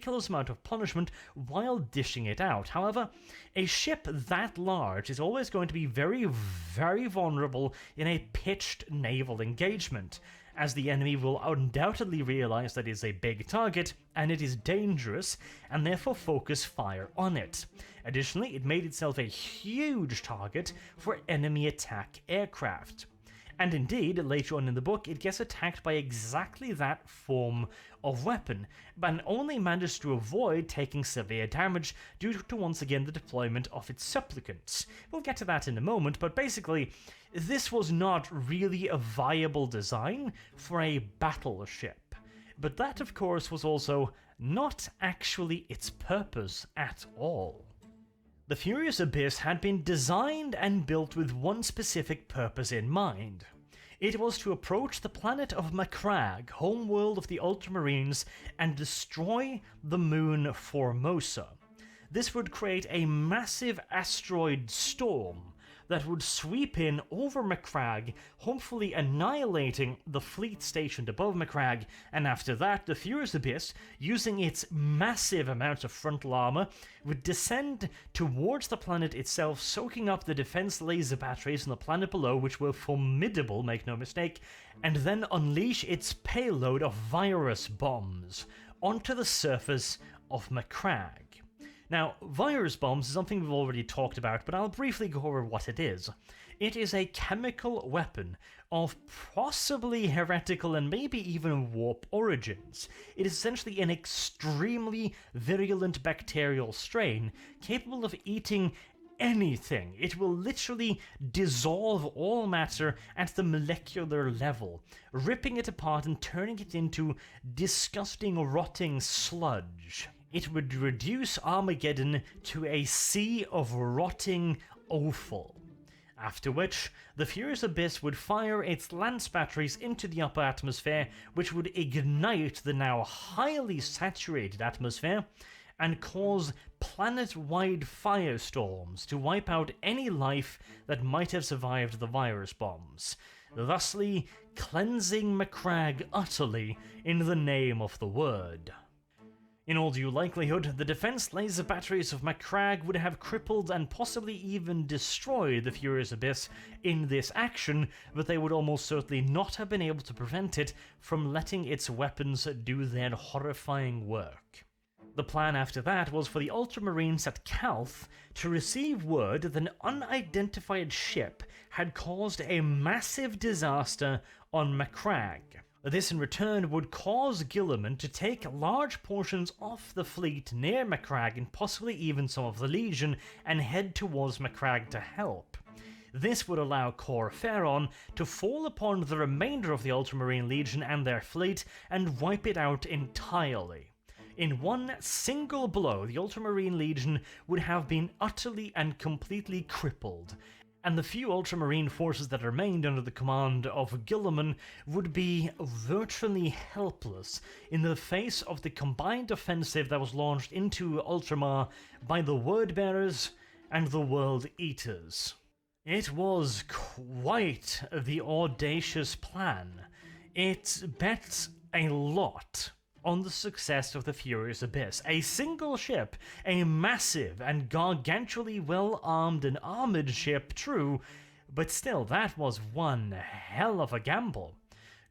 ridiculous amount of punishment while dishing it out. However, a ship that large is always going to be very, very vulnerable in a pitched naval engagement, as the enemy will undoubtedly realize that it is a big target and it is dangerous, and therefore focus fire on it. Additionally, it made itself a huge target for enemy attack aircraft. And indeed, later on in the book, it gets attacked by exactly that form of weapon, but only manages to avoid taking severe damage due to once again the deployment of its supplicants. We'll get to that in a moment, but basically, this was not really a viable design for a battleship. But that, of course, was also not actually its purpose at all. The Furious Abyss had been designed and built with one specific purpose in mind. It was to approach the planet of Macragge, homeworld of the Ultramarines, and destroy the moon Formosa. This would create a massive asteroid storm that would sweep in over Macragge, hopefully annihilating the fleet stationed above Macragge, and after that, the Furious Abyss, using its massive amounts of frontal armor, would descend towards the planet itself, soaking up the defense laser batteries on the planet below, which were formidable, make no mistake, and then unleash its payload of virus bombs onto the surface of Macragge. Now, virus bombs is something we've already talked about, but I'll briefly go over what it is. It is a chemical weapon of possibly heretical and maybe even warp origins. It is essentially an extremely virulent bacterial strain capable of eating anything. It will literally dissolve all matter at the molecular level, ripping it apart and turning it into disgusting, rotting sludge. It would reduce Armageddon to a sea of rotting offal. After which, the Furious Abyss would fire its lance batteries into the upper atmosphere, which would ignite the now highly saturated atmosphere and cause planet-wide firestorms to wipe out any life that might have survived the virus bombs, thusly cleansing Macragge utterly in the name of the word. In all due likelihood, the defense laser batteries of Macragge would have crippled and possibly even destroyed the Furious Abyss in this action, but they would almost certainly not have been able to prevent it from letting its weapons do their horrifying work. The plan after that was for the Ultramarines at Calth to receive word that an unidentified ship had caused a massive disaster on Macragge. This in return would cause Guilliman to take large portions of the fleet near Macragge and possibly even some of the Legion and head towards Macragge to help. This would allow Cor Ferron to fall upon the remainder of the Ultramarine Legion and their fleet and wipe it out entirely. In one single blow, the Ultramarine Legion would have been utterly and completely crippled, and the few Ultramarine forces that remained under the command of Guilliman would be virtually helpless in the face of the combined offensive that was launched into Ultramar by the Wordbearers and the World Eaters. It was quite the audacious plan. It bet a lot on the success of the Furious Abyss. A single ship, a massive and gargantually well-armed and armoured ship, true, but still, that was one hell of a gamble.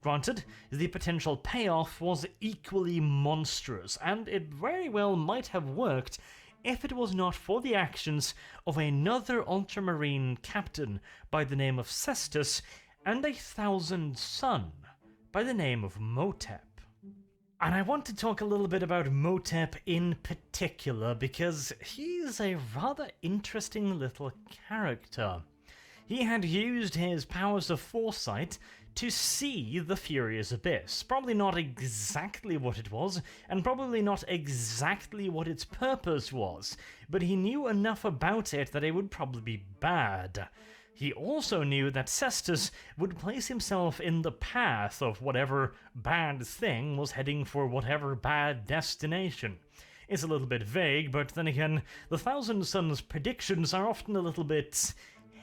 Granted, the potential payoff was equally monstrous, and it very well might have worked if it was not for the actions of another Ultramarine captain by the name of Cestus and a thousand son by the name of Motep. And I want to talk a little bit about Motep in particular because he's a rather interesting little character. He had used his powers of foresight to see the Furious Abyss. Probably not exactly what it was, and probably not exactly what its purpose was, but he knew enough about it that it would probably be bad. He also knew that Cestus would place himself in the path of whatever bad thing was heading for whatever bad destination. It's a little bit vague, but then again, the Thousand Sons' predictions are often a little bit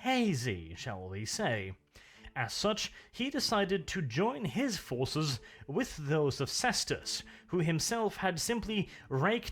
hazy, shall we say. As such, he decided to join his forces with those of Cestus, who himself had simply raked